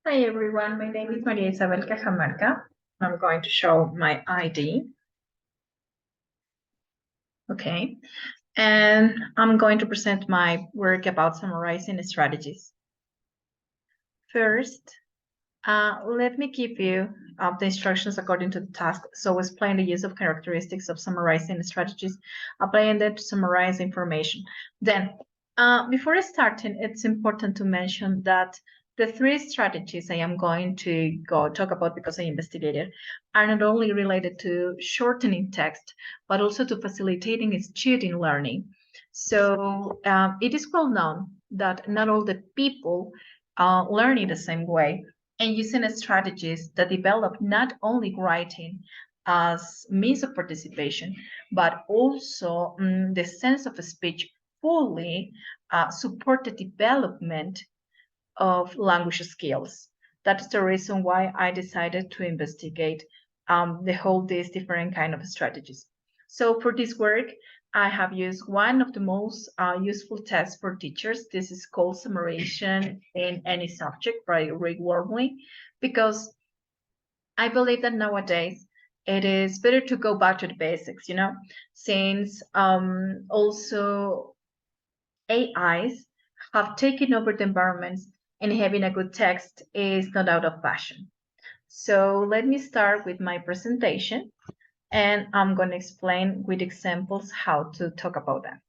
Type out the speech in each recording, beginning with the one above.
Hi everyone, my name is Maria Isabel Cajamarca. I'm going to show my ID. Okay, and I'm going to present my work about summarizing strategies. First, let me give you the instructions according to the task. So explain the use of characteristics of summarizing strategies, applying them to summarize information. Then, before starting, it's important to mention that the three strategies I am going to talk about because I investigated are not only related to shortening text, but also to facilitating student learning. So it is well known that not all the people learn in the same way, and using strategies that develop not only writing as means of participation, but also the sense of speech fully support the development of language skills. That's the reason why I decided to investigate these different kind of strategies. So for this work, I have used one of the most useful tests for teachers. This is called Summarization in Any Subject by Rick Wormley, because I believe that nowadays it is better to go back to the basics, since also AIs have taken over the environments, and having a good text is not out of fashion. So let me start with my presentation, and I'm going to explain with examples how to talk about them.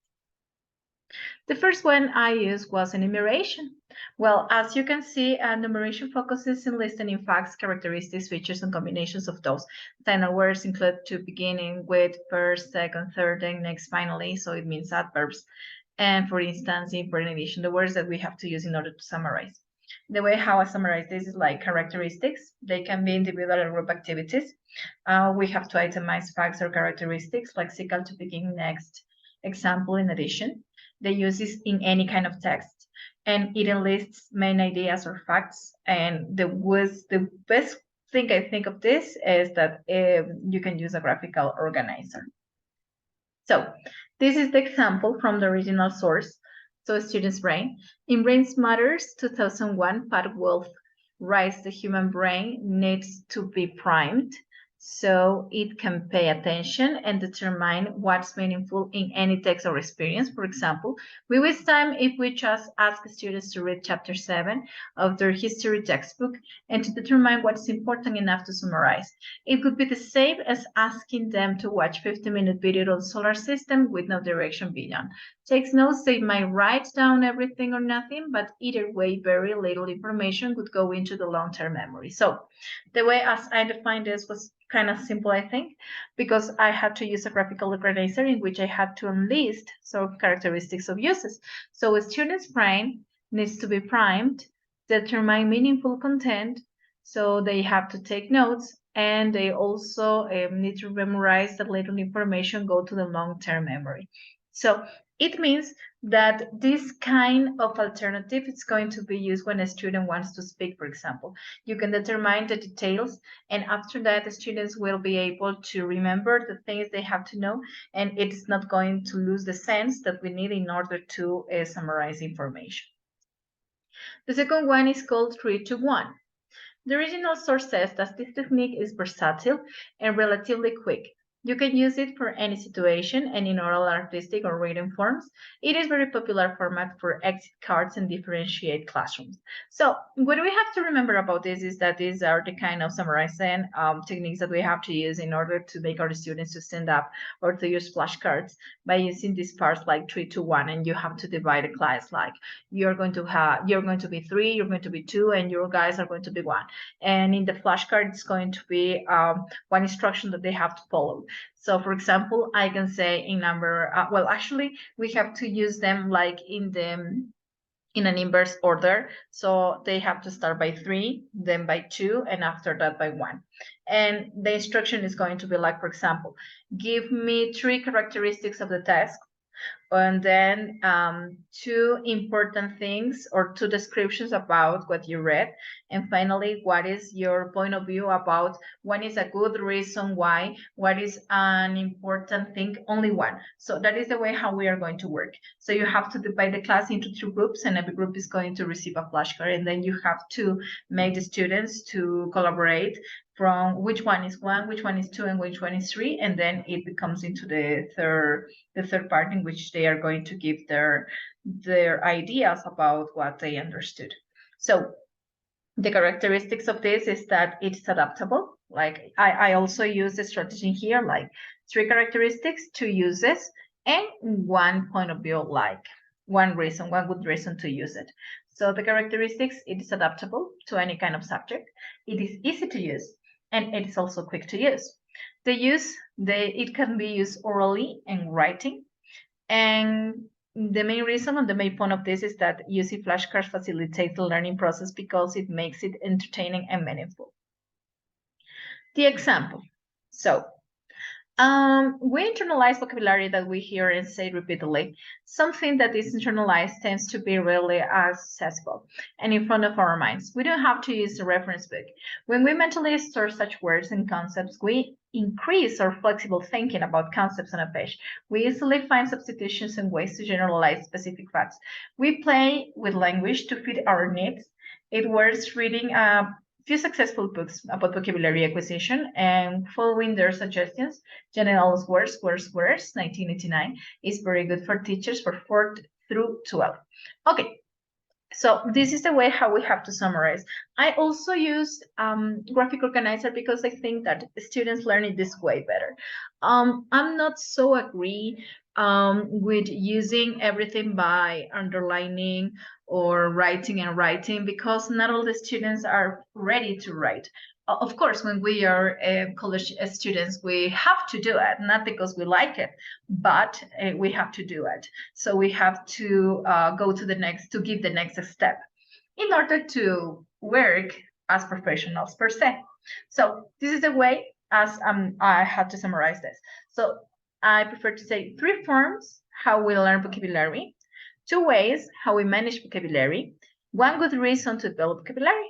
The first one I used was enumeration. Well, as you can see, enumeration focuses on listing facts, characteristics, features, and combinations of those. Final words include to beginning with, first, second, third, and next, finally, so it means adverbs. And for instance, in addition, the words that we have to use in order to summarize. The way how I summarize this is like characteristics. They can be individual or group activities. We have to itemize facts or characteristics, lexical to begin, next, example, in addition. They use this in any kind of text, and it enlists main ideas or facts. And the best thing I think of this is that you can use a graphical organizer. So this is the example from the original source. So student's brain. In Brains Matters 2001, Pat Wolf writes the human brain needs to be primed so it can pay attention and determine what's meaningful in any text or experience. For example, we waste time if we just ask students to read chapter 7 of their history textbook and to determine what's important enough to summarize. It could be the same as asking them to watch 50-minute video on solar system with no direction beyond. Takes notes, they might write down everything or nothing, but either way, very little information would go into the long-term memory. So the way as I defined this was kind of simple, I think, because I had to use a graphical organizer in which I had to enlist some characteristics of uses. So a student's brain needs to be primed, determine meaningful content, so they have to take notes, and they also need to memorize that little information go to the long-term memory. So it means that this kind of alternative is going to be used when a student wants to speak, for example. You can determine the details, and after that, the students will be able to remember the things they have to know, and it's not going to lose the sense that we need in order to summarize information. The second one is called 3-to-1. The original source says that this technique is versatile and relatively quick. You can use it for any situation and in oral, artistic, or written forms. It is very popular format for exit cards and differentiate classrooms. So what we have to remember about this is that these are the kind of summarizing techniques that we have to use in order to make our students to stand up or to use flashcards by using these parts like 3-to-1, and you have to divide a class like you're going to be 3, you're going to be 2, and your guys are going to be 1. And in the flashcard, it's going to be one instruction that they have to follow. So for example, I can say in number, well, actually, we have to use them like in an inverse order. So they have to start by 3, then by 2, and after that by 1. And the instruction is going to be like, for example, give me 3 characteristics of the task. and then 2 important things or 2 descriptions about what you read, and finally what is your point of view about what is a good reason why, what is an important thing, only one. So that is the way how we are going to work. So you have to divide the class into 2 groups, and every group is going to receive a flashcard, and then you have to make the students to collaborate from which one is 1, which one is 2, and which one is 3, and then it becomes into the third part in which they are going to give their ideas about what they understood. So the characteristics of this is that it's adaptable. Like I also use the strategy here, like 3 characteristics, 2 uses, and 1 point of view, like one good reason to use it. So the characteristics, it is adaptable to any kind of subject. It is easy to use, and it is also quick to use. The use, it can be used orally and writing. And the main reason and the main point of this is that using flashcards facilitates the learning process because it makes it entertaining and meaningful. The example. So we internalize vocabulary that we hear and say repeatedly. Something that is internalized tends to be really accessible and in front of our minds. We don't have to use a reference book. When we mentally store such words and concepts, we increase our flexible thinking about concepts on a page. We easily find substitutions and ways to generalize specific facts. We play with language to fit our needs. It worth reading few successful books about vocabulary acquisition and following their suggestions. Jane Ellis' Words, 1989, is very good for teachers for 4th through 12. Okay, so this is the way how we have to summarize. I also use graphic organizer because I think that students learn it this way better. I'm not so agree with using everything by underlining or writing because not all the students are ready to write. Of course, when we are college students, we have to do it, not because we like it, but we have to do it. So we have to go to give the next step in order to work as professionals per se. So this is the way as I have to summarize this. So I prefer to say 3 forms how we learn vocabulary, 2 ways how we manage vocabulary, 1 good reason to develop vocabulary.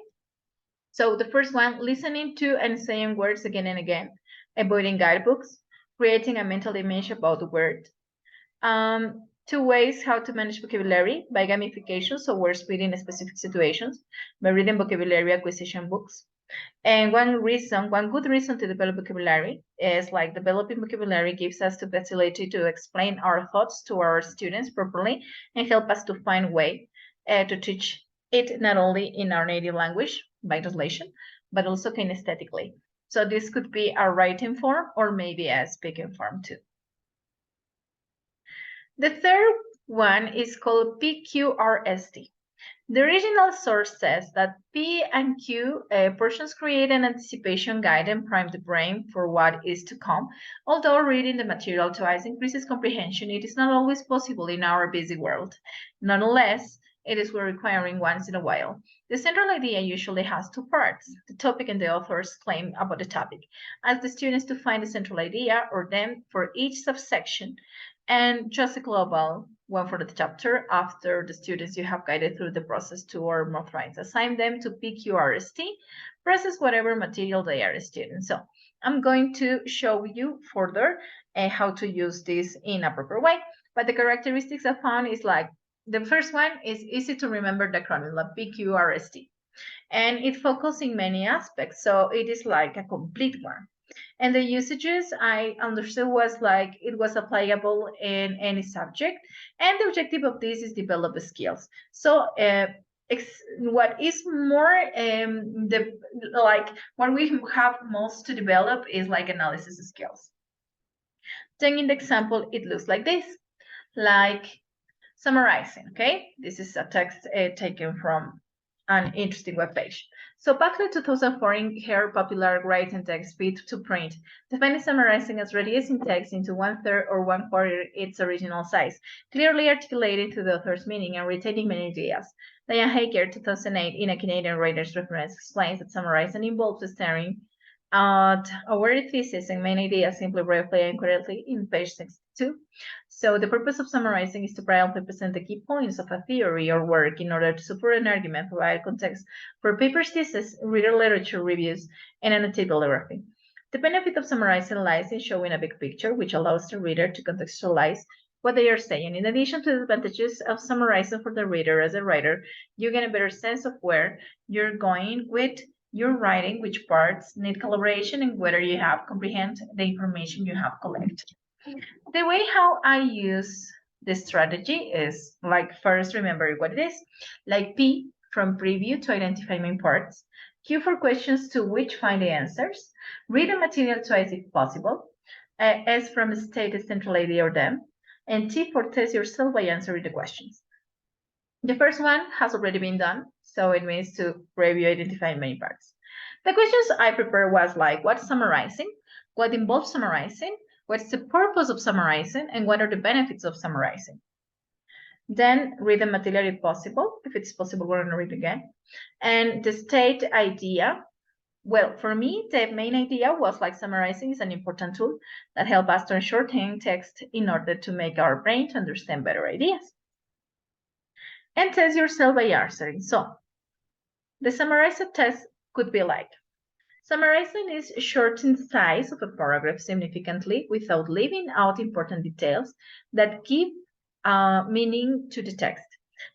So the first one, listening to and saying words again and again, avoiding guidebooks, creating a mental image about the word. 2 ways how to manage vocabulary, by gamification, so words reading in specific situations, by reading vocabulary acquisition books. And 1 good reason to develop vocabulary is like developing vocabulary gives us the facility to explain our thoughts to our students properly and help us to find a way to teach it not only in our native language by translation, but also kinesthetically. So this could be a writing form or maybe a speaking form too. The third one is called PQRST. The original source says that P and Q portions create an anticipation guide and prime the brain for what is to come. Although reading the material twice increases comprehension, it is not always possible in our busy world. Nonetheless, it is worth requiring once in a while. The central idea usually has 2 parts, the topic and the author's claim about the topic. Ask the students to find the central idea or them for each subsection and just a global one for the chapter after the students you have guided through the process 2 or more times. Assign them to PQRST, process whatever material they are studying. So I'm going to show you further how to use this in a proper way. But the characteristics I found is like, the first one is easy to remember the acronym, like PQRST. And it focuses in many aspects, so it is like a complete one. And the usages I understood was like it was applicable in any subject. And the objective of this is develop skills. So what is more what we have most to develop is like analysis skills. Then in the example, it looks like this, like summarizing. Okay, this is a text taken from an interesting web page. So back in 2004, in her popular writing text fit to print, defining summarizing as reducing text into 1/3 or 1/4 its original size, clearly articulating to the author's meaning and retaining many ideas. Diane Hager, 2008, in a Canadian Writer's Reference, explains that summarizing involves staring our thesis and main idea simply briefly and correctly in page 62. So the purpose of summarizing is to briefly present the key points of a theory or work in order to support an argument, provide context for papers, thesis, reader literature reviews, and annotate bibliography. The benefit of summarizing lies in showing a big picture, which allows the reader to contextualize what they are saying. In addition to the advantages of summarizing for the reader as a writer, you get a better sense of where you're going with your writing, which parts need collaboration, and whether you have comprehend the information you have collected. The way how I use this strategy is like first remember what it is, like P from preview to identify main parts, Q for questions to which find the answers, read the material twice if possible, S from state the central idea or them, and T for test yourself by answering the questions. The first one has already been done, so it means to review identifying main parts. The questions I prepared was like, what's summarizing? What involves summarizing? What's the purpose of summarizing? And what are the benefits of summarizing? Then read the material if possible. If it's possible, we're going to read again. And the state idea. Well, for me, the main idea was like summarizing is an important tool that helps us to shorten text in order to make our brain to understand better ideas. And test yourself by answering. So the summarizer test could be like, summarizing is shortening the size of a paragraph significantly without leaving out important details that give meaning to the text.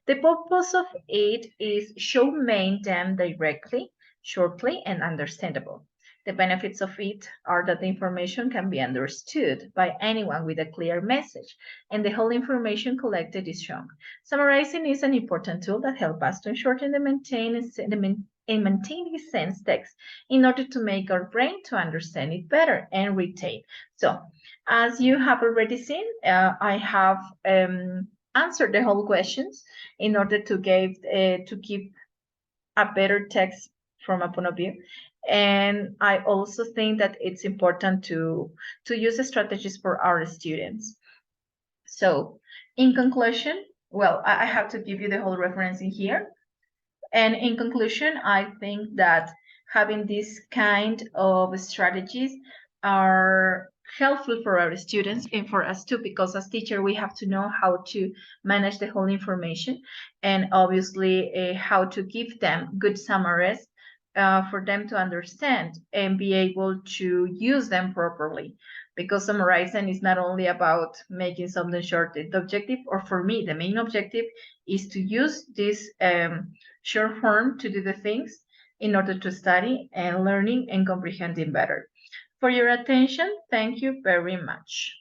The purpose of it is show main them directly, shortly, and understandable. The benefits of it are that the information can be understood by anyone with a clear message, and the whole information collected is shown. Summarizing is an important tool that helps us to shorten and maintain the sense text in order to make our brain to understand it better and retain. So, as you have already seen, I have answered the whole questions in order to keep a better text from a point of view. And I also think that it's important to use the strategies for our students. So in conclusion, well, I have to give you the whole reference in here. And in conclusion, I think that having this kind of strategies are helpful for our students and for us too, because as teacher, we have to know how to manage the whole information and obviously how to give them good summaries for them to understand and be able to use them properly. Because summarizing is not only about making something short. The objective, or for me, the main objective is to use this short form to do the things in order to study and learning and comprehending better. For your attention, thank you very much.